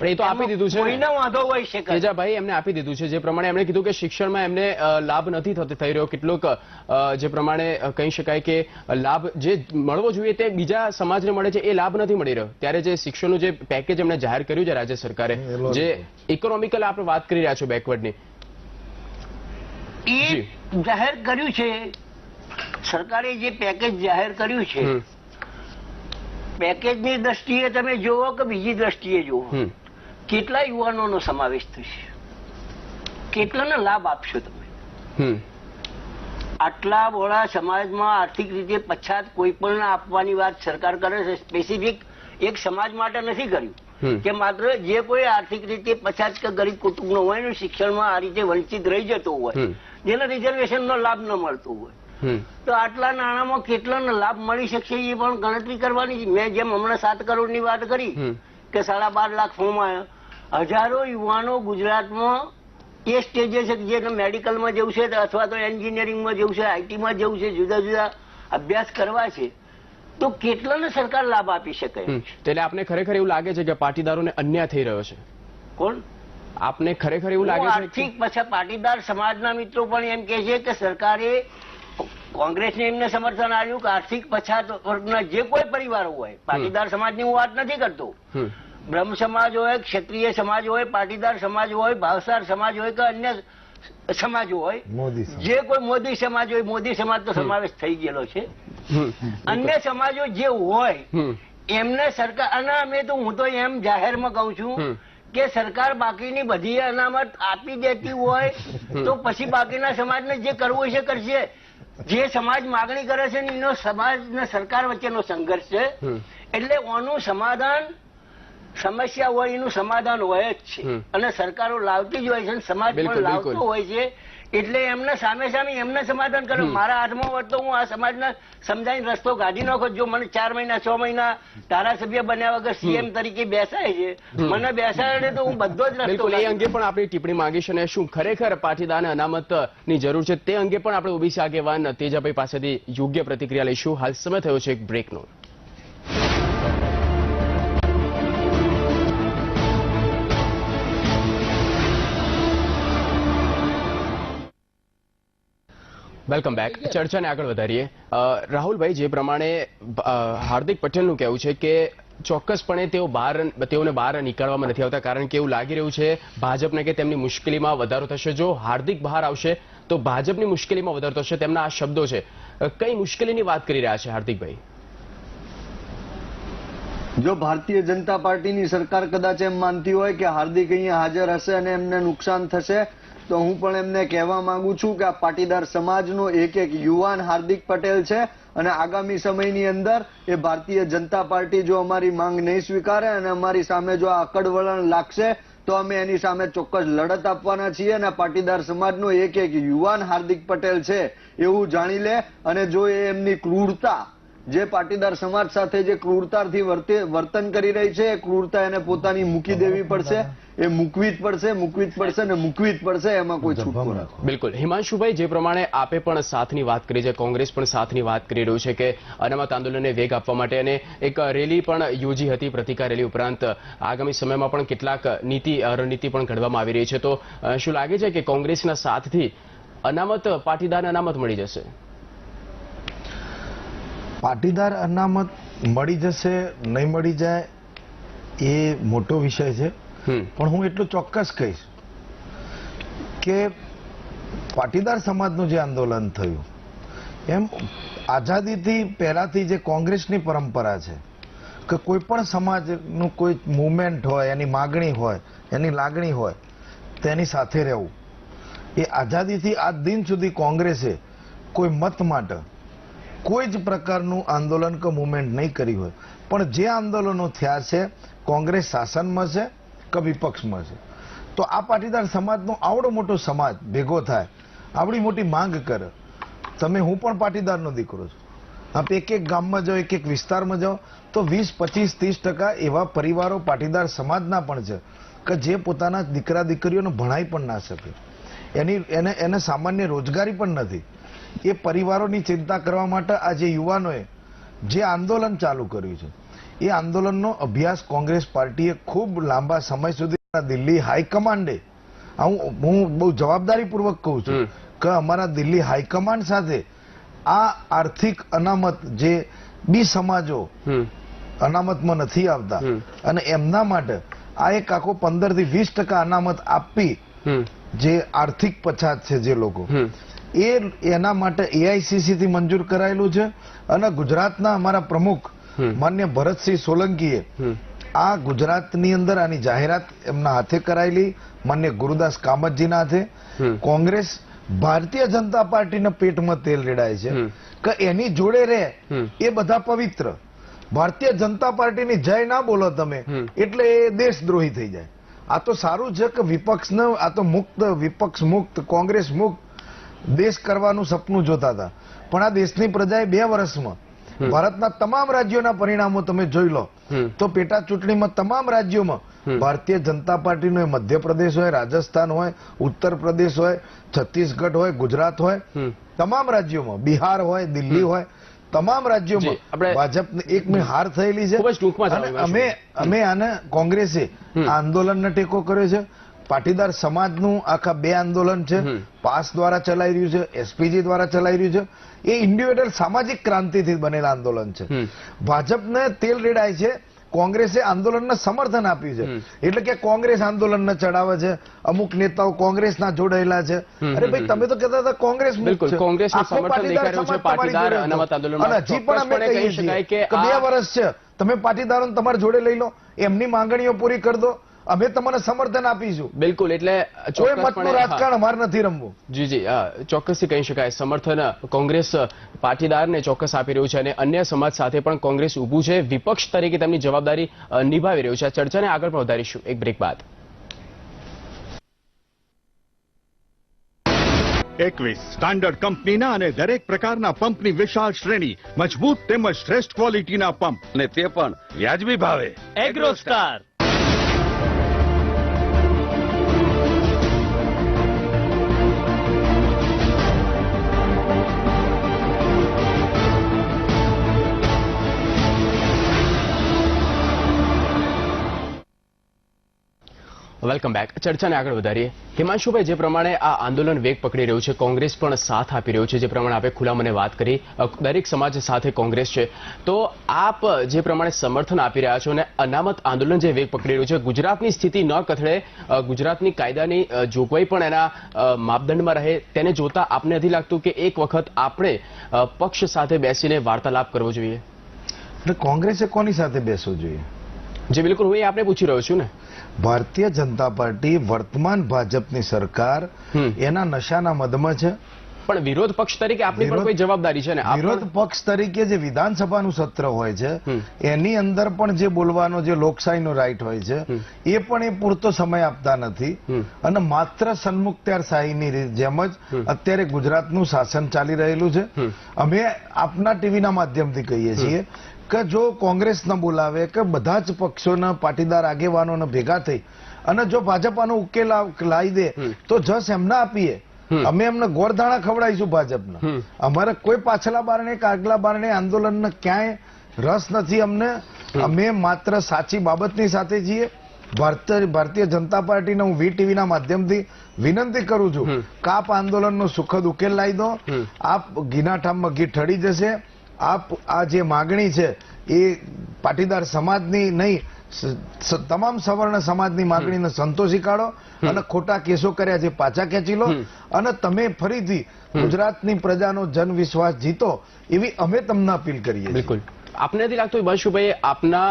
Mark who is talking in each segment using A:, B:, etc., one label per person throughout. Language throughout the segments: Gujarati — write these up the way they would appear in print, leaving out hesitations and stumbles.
A: પણ એ તો આપી દીધું છે,
B: કોઈને વાંધો હોય છે
A: તેજાભાઈ એમને આપી દીધું છે. જે પ્રમાણે એમણે કીધું કે શિક્ષણમાં એમને લાભ નથી થઈ રહ્યો, કેટલોક જે પ્રમાણે કહી શકાય કે લાભ જે મળવો જોઈએ તે બીજા સમાજને મળે છે એ લાભ નથી મળી રહ્યો. ત્યારે જે શિક્ષણનું જે પેકેજ એમણે જાહેર કર્યું છે રાજ્ય સરકારે, જે ઇકોનોમિકલ આપણે વાત કરી રહ્યા છો બેકવર્ડની,
B: એ જાહેર કર્યું છે સરકારે, જે પેકેજ જાહેર કર્યું છે પેકેજની દ્રષ્ટિએ તમે જુઓ કે બીજી દ્રષ્ટિએ જુઓ, કેટલા યુવાનોનો સમાવેશ થશે, કેટલાને લાભ આપશો તમે? આટલા બોળા સમાજમાં આર્થિક રીતે પછાત કોઈ પણ આપવાની વાત સરકાર કરે છે. સ્પેસિફિક એક સમાજ માટે નથી કર્યું કે માત્ર જે કોઈ આર્થિક રીતે પછાત કે ગરીબ કુટુંબનો હોય ને શિક્ષણમાં આ રીતે વંચિત રહી જતો હોય, જેને રિઝર્વેશનનો લાભ ન મળતો હોય, તો આટલા નાણાંમાં કેટલાને લાભ મળી શકશે એ પણ ગણતરી કરવાની છે. મેં જેમ હમણાં 7 કરોડની વાત કરી કે 12.5 લાખ ફોર્મ આવ્યા, હજારો યુવાનો ગુજરાતમાં એ સ્ટેજે છે કે જે મેડિકલમાં જવું છે અથવા તો એન્જિનિયરિંગમાં જવું છે, આઈટીમાં જવું છે, જુદા જુદા અભ્યાસ કરવા છે, તો કેટલાને સરકાર લાભ આપી શકે?
A: એટલે આપને ખરેખર એવું લાગે છે કે પાટીદારોને અન્યાય થઈ રહ્યો છે?
B: કોણ?
A: આપને ખરેખર એવું લાગે છે?
B: આર્થિક પછી પાટીદાર સમાજના મિત્રો પણ એમ કે છે કે સરકારે, કોંગ્રેસને એમને સમર્થન આપ્યું કે આર્થિક પછાત વર્ગના જે કોઈ પરિવારો હોય, પાટીદાર સમાજની હું વાત નથી કરતો, બ્રહ્મ સમાજ હોય, ક્ષત્રિય સમાજ હોય, પાટીદાર સમાજ હોય, ભાવસાર સમાજ હોય કે અન્ય સમાજ હોય, જે કોઈ મોદી સમાજ હોય, મોદી સમાજ તો સમાવેશ થઈ ગયેલો છે, અન્ય સમાજો જે હોય એમને સરકાર, અને અમે તો હું તો એમ જાહેરમાં કહું છું કે સરકાર બાકીની બધી અનામત આપી દેતી હોય તો પછી બાકીના સમાજને જે કરવું છે કરશે. જે સમાજ માગણી કરે છે ને એનો સમાજ ને સરકાર વચ્ચેનો સંઘર્ષ છે, એટલે આનું સમાધાન, સમસ્યા હોય એનું સમાધાન હોય જ છે, અને સરકારો લાવતી જ હોય છે, સમાજ પણ લાવતો હોય છે, એટલે એમને સામે સામે એમને સમાધાન કરો. મારા હાથમાં હોત તો હું આ સમાજને સમજાવીને રસ્તો કાઢી નાખો. જો મને 4 મહિના 6 મહિના ધારાસભ્ય બન્યા વગર સીએમ તરીકે બેસાય છે, મને બેસાડે તો હું બધો જ રસ્તો.
A: એ અંગે પણ આપણી ટિપ્પણી માંગીશ, અને શું ખરેખર પાટીદારને અનામતની જરૂર છે તે અંગે પણ આપણે ઓબીસી આગેવાન તેજાભાઈ પાસેથી યોગ્ય પ્રતિક્રિયા લઈશું. હાલ સમય થયો છે એક બ્રેકનો. Welcome back. ચર્ચાને આગળ વધારીએ. રાહુલભાઈ, જે પ્રમાણે હાર્દિક પટેલનું કહેવું છે કે ચોક્કસપણે તેઓને બહાર નીકળવામાં નથી આવતા, કારણ કે એવું લાગી રહ્યું છે ભાજપને કે તેમની મુશ્કેલીમાં વધારો થશે. જો હાર્દિક બહાર આવશે તો ભાજપની મુશ્કેલીમાં વધારો થશે, તેમના આ શબ્દો છે. કઈ મુશ્કેલીની વાત કરી રહ્યા છે હાર્દિકભાઈ?
C: જો ભારતીય જનતા પાર્ટીની સરકાર કદાચ એમ માનતી હોય કે હાર્દિક અહીંયા હાજર હશે અને એમને નુકસાન થશે, તો હું પણ એમને કહેવા માંગુ છું કે આ પાટીદાર સમાજનો એક યુવાન હાર્દિક પટેલ છે, અને આગામી સમયની અંદર એ ભારતીય જનતા પાર્ટી જો અમારી માંગ નહીં સ્વીકારે અને અમારી સામે જો આ અકડ વલણ લાગશે તો અમે એની સામે ચોક્કસ લડત આપવાના છીએ. અને પાટીદાર સમાજનો એક યુવાન હાર્દિક પટેલ છે એવું જાણી લે, અને જો એ એમની ક્રૂરતા, જે પાટીદાર સમાજ સાથે જે ક્રૂરતાથી વર્તન કરી રહી છે, એ ક્રૂરતા એને પોતાની મૂકી દેવી પડશે, એ મૂકવી જ પડશે ને મૂકવી જ પડશે, એમાં કોઈ છૂટકો નથી.
A: બિલકુલ. હિમાંશુભાઈ, જે પ્રમાણે આપે પણ સાથની વાત કરી છે, કોંગ્રેસ પણ સાથની વાત કરી રહ્યું છે કે અનામત આંદોલનને વેગ આપવા માટે, અને એક રેલી પણ યોજી હતી, પ્રતિકાર રેલી ઉપરાંત આગામી સમયમાં પણ કેટલાક રણનીતિ પણ ઘડવામાં આવી રહી છે. તો શું લાગે છે કે કોંગ્રેસના સાથથી પાટીદારને અનામત મળી જશે?
D: પાટીદાર અનામત મળી જશે નહીં મળી જાય એ મોટો વિષય છે, પણ હું એટલું ચોક્કસ કહીશ કે પાટીદાર સમાજનું જે આંદોલન થયું, એમ આઝાદીથી પહેલાથી જે કોંગ્રેસની પરંપરા છે કે કોઈ પણ સમાજનું કોઈ મુવમેન્ટ હોય, એની માગણી હોય, એની લાગણી હોય, તેની સાથે રહેવું, એ આઝાદીથી આજ દિન સુધી કોંગ્રેસે કોઈ મત માટે કોઈ જ પ્રકારનું આંદોલન કે મુવમેન્ટ નહીં કરી હોય. પણ જે આંદોલનો થયા છે, કોંગ્રેસ શાસનમાં છે કે વિપક્ષમાં છે, તો આ પાટીદાર સમાજનો આવડો મોટો સમાજ ભેગો થાય, આવડી મોટી માંગ કરે. હું પણ પાટીદારનો દીકરો છું. આપ એક ગામમાં જાઓ, એક વિસ્તારમાં જાઓ તો 20, 25, 30% એવા પરિવારો પાટીદાર સમાજના પણ છે કે જે પોતાના દીકરા દીકરીઓને ભણાઈ પણ ના શકે, એને સામાન્ય રોજગારી પણ નથી. એ પરિવારોની ચિંતા કરવા માટે આ જે યુવાનોએ જે આંદોલન ચાલુ કર્યું છે, એ આંદોલનનો અભ્યાસ કોંગ્રેસ પાર્ટીએ ખૂબ લાંબા સમય સુધી દિલ્હી હાઈકમાન્ડે, હું બહુ જવાબદારીપૂર્વક કહું છું કે અમારા દિલ્હી હાઈકમાન્ડ સાથે આ આર્થિક અનામત જે બી સમાજો અનામતમાં નથી આવતા અને એમના માટે આ એક આખો 15 થી 20% અનામત આપવી, જે આર્થિક પછાત છે જે લોકો, એના માટે એઆઈસીસી થી મંજૂર કરાયેલું છે. અને ગુજરાતના અમારા પ્રમુખ માન્ય ભરતસિંહ સોલંકીએ આ ગુજરાતની અંદર આની જાહેરાત એમના હાથે કરાયેલી, માન્ય ગુરુદાસ કામતજીના હાથે. કોંગ્રેસ ભારતીય જનતા પાર્ટીના પેટમાં તેલ રેડાય છે કે એની જોડે રહે એ બધા પવિત્ર. ભારતીય જનતા પાર્ટીની જય ના બોલો તમે એટલે એ દેશદ્રોહી થઈ જાય. આ તો સારું છે કે વિપક્ષને આ તો મુક્ત, વિપક્ષ મુક્ત, કોંગ્રેસ મુક્ત દેશ કરવાનું સપનું જોતા હતા, પણ આ દેશની પ્રજાએ 2 વર્ષમાં ભારતના તમામ રાજ્યોના પરિણામો તમે જોઈ લો તો પેટા ચૂંટણીમાં તમામ રાજ્યોમાં ભારતીય જનતા પાર્ટીનો મધ્યપ્રદેશ હોય, રાજસ્થાન હોય, ઉત્તર પ્રદેશ હોય, છત્તીસગઢ હોય, ગુજરાત હોય, તમામ રાજ્યોમાં, બિહાર હોય, દિલ્હી હોય, તમામ રાજ્યોમાં ભાજપને એક મેં હાર થયેલી છે. અમે આને કોંગ્રેસે આંદોલનને ટેકો કર્યો છે. પાટીદાર સમાજનું આખા 2 આંદોલન છે, પાસ દ્વારા ચલાવી રહ્યું છે, એસપીજી દ્વારા ચલાવી રહ્યું છે. એ ઇન્ડિવિડ્યુઅલ સામાજિક ક્રાંતિથી બનેલા આંદોલન છે. ભાજપને તેલ રેડાય છે, કોંગ્રેસે આંદોલનને સમર્થન આપ્યું છે. એટલે કે કોંગ્રેસ આંદોલનને ચડાવે છે, અમુક નેતાઓ કોંગ્રેસના જોડાયેલા છે. અરે ભાઈ તમે તો કહેતા હતા કોંગ્રેસ
A: હજી
D: પણ અમે કહીએ છીએ કે 2 વર્ષ છે, તમે પાટીદારોને તમારા જોડે લઈ લો, એમની માંગણીઓ પૂરી કરી દો, અમે તમને સમર્થન આપીશું.
A: બિલકુલ, એટલે
D: કોઈ મતનું રાજકારણ અમારે નથી રમવું.
A: જી ચોક્કસથી કહી શકાય સમર્થન કોંગ્રેસ પાટીદારને ચોક્કસ આપી રહ્યું છે અને અન્ય સમાજ સાથે પણ કોંગ્રેસ ઊભું છે, વિપક્ષ તરીકે તેમની જવાબદારી નિભાવી રહ્યું છે. આ ચર્ચાને આગળ પણ વધારીશું એક બ્રેક બાદ.
E: 21 સ્ટાન્ડર્ડ કંપનીના અને દરેક પ્રકારના પંપની વિશાળ શ્રેણી, મજબૂત તેમજ શ્રેષ્ઠ ક્વોલિટીના પંપ, અને તે પણ વ્યાજબી ભાવે.
F: એગ્રોસ્ટાર.
A: Welcome back. ચર્ચાને આગળ વધારીએ. હિમાંશુભાઈ, જે પ્રમાણે આ આંદોલન વેગ પકડી રહ્યું છે, કોંગ્રેસ પણ સાથ આપી રહ્યું છે, જે પ્રમાણે આપે ખુલ્લા મને વાત કરી, દરેક સમાજ સાથે કોંગ્રેસ છે, તો આપ જે પ્રમાણે સમર્થન આપી રહ્યા છો અને અનામત આંદોલન જે વેગ પકડી રહ્યું છે, ગુજરાતની સ્થિતિ ન કથળે, ગુજરાતની કાયદાની જોગવાઈ પણ એના માપદંડમાં રહે, તેને જોતા આપને નથી લાગતું કે એક વખત આપણે પક્ષ સાથે બેસીને વાર્તાલાપ કરવો જોઈએ?
D: એટલે કોંગ્રેસે કોની સાથે બેસવું જોઈએ?
A: જે બિલકુલ હું એ આપણે પૂછી રહ્યો છું ને.
D: ભારતીય જનતા પાર્ટી વર્તમાન ભાજપની સરકાર એના નશાના મદમાં છે,
A: પણ વિરોધ પક્ષ તરીકે આપણી પણ કોઈ જવાબદારી છે ને.
D: વિરોધ પક્ષ તરીકે જે વિધાનસભાનું સત્ર હોય છે એની અંદર પણ જે બોલવાનો જે લોકશાહીનો રાઈટ હોય છે એ પણ એ પૂરતો સમય આપતા નથી. અને માત્ર સન્મુખત્યારશાહીની જેમ જ અત્યારે ગુજરાતનું શાસન ચાલી રહેલું છે. અમે આપના ટીવીના માધ્યમથી કહીએ છીએ કે જો કોંગ્રેસ ન બોલાવે કે બધા જ પક્ષોના પાટીદાર આગેવાનોને ભેગા થઈ અને જો ભાજપ આનો ઉકેલ લાવી દે તો જસ એમને આપીએ. અમે એમને ગોળધાણા ખવડાવીશું ભાજપને. અમારે કોઈ પાછલા બારણે કે આગલા બારણે આંદોલનને ક્યાંય રસ નથી અમને. અમે માત્ર સાચી બાબતની સાથે છીએ. ભારતીય જનતા પાર્ટીને હું વીટીવીના માધ્યમથી વિનંતી કરું છું કે આપ આંદોલનનો સુખદ ઉકેલ લાવી દો. આપ ઘીના ઠામમાં ઘી ઠળી જશે. આપ આ જે માગણી છે એ પાટીદાર સમાજની નહીં, તમામ સવર્ણ સમાજની માગણીને સંતોષી કાઢો અને ખોટા કેસો કર્યા છે પાછા ખેંચી લો અને તમે ફરીથી ગુજરાતની પ્રજાનો જનવિશ્વાસ જીતો એવી અમે તમને અપીલ કરીએ.
A: બિલકુલ. આપને નથી લાગતું બાશુભાઈ આપના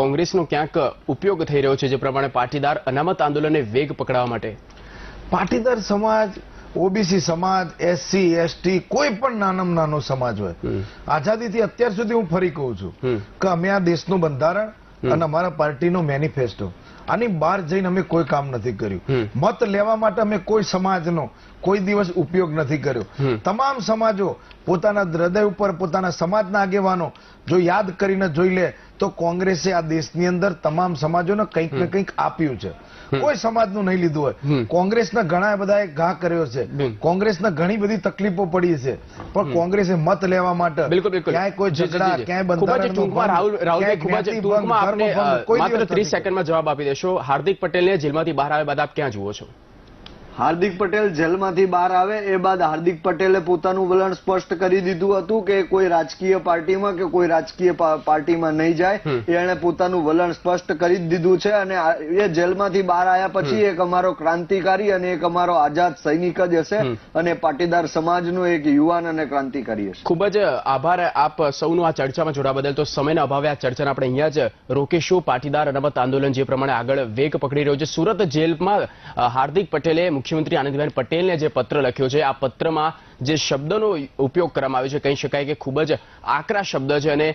A: કોંગ્રેસનો ક્યાંક ઉપયોગ થઈ રહ્યો છે, જે પ્રમાણે પાટીદાર અનામત આંદોલનને વેગ પકડવા માટે?
D: પાટીદાર સમાજ, ઓબીસી સમાજ, એસસી એસટી, કોઈ પણ નાનામાં નાનો સમાજ હોય, આઝાદીથી અત્યાર સુધી હું ફરી કહું છું કે અમે આ દેશનું બંધારણ અને અમારા પાર્ટીનો મેનિફેસ્ટો આની બહાર જઈને અમે કોઈ કામ નથી કર્યું. મત લેવા માટે અમે કોઈ સમાજનો કોઈ દિવસ ઉપયોગ નથી કર્યો. તમામ સમાજો પોતાના હૃદય ઉપર પોતાના સમાજના આગેવાનો જો યાદ કરીને જોઈ લે તો કોંગ્રેસે આ દેશની અંદર તમામ સમાજોને કંઈક ને કંઈક આપ્યું છે. કોઈ સમાજનું નહીં લીધું હોય. કોંગ્રેસના ઘણા બધાએ ઘા કર્યો છે, કોંગ્રેસને ઘણી બધી તકલીફો પડી છે, પણ કોંગ્રેસે મત લેવા માટે ક્યાંય કોઈ ઝઘડા, ક્યાંય બંધારણનો
A: માત્ર 30 સેકન્ડમાં જવાબ આપી દેશો. હાર્દિક પટેલને જેલમાંથી બહાર આવ્યા બાદ આપ ક્યાં જુઓ છો?
C: હાર્દિક પટેલ જેલમાંથી બહાર આવે એ બાદ હાર્દિક પટેલે પોતાનું વલણ સ્પષ્ટ કરી દીધું હતું કે કોઈ રાજકીય પાર્ટીમાં કે કોઈ રાજકીય પાર્ટીમાં નહીં જાય. એણે પોતાનું વલણ સ્પષ્ટ કરી દીધું છે અને એ જેલમાંથી બહાર આવ્યા પછી એક અમારો ક્રાંતિકારી અને એક અમારો આઝાદ સૈનિક જ હશે અને પાટીદાર સમાજનો એક યુવાન અને ક્રાંતિકારી હશે.
A: ખૂબ જ આભાર આપ સૌનો આ ચર્ચામાં જોડાવા બદલ. તો સમયના અભાવે આ ચર્ચાને આપણે અહીંયા જ રોકીશું. પાટીદાર અનામત આંદોલન જે પ્રમાણે આગળ વેગ પકડી રહ્યું છે, સુરત જેલમાં હાર્દિક પટેલે મુખ્યમંત્રી આનંદીબેન પટેલને જે પત્ર લખ્યો છે, આ પત્રમાં જે શબ્દનો ઉપયોગ કરવામાં આવ્યો છે કહી શકાય કે ખૂબ જ આકરા શબ્દ છે અને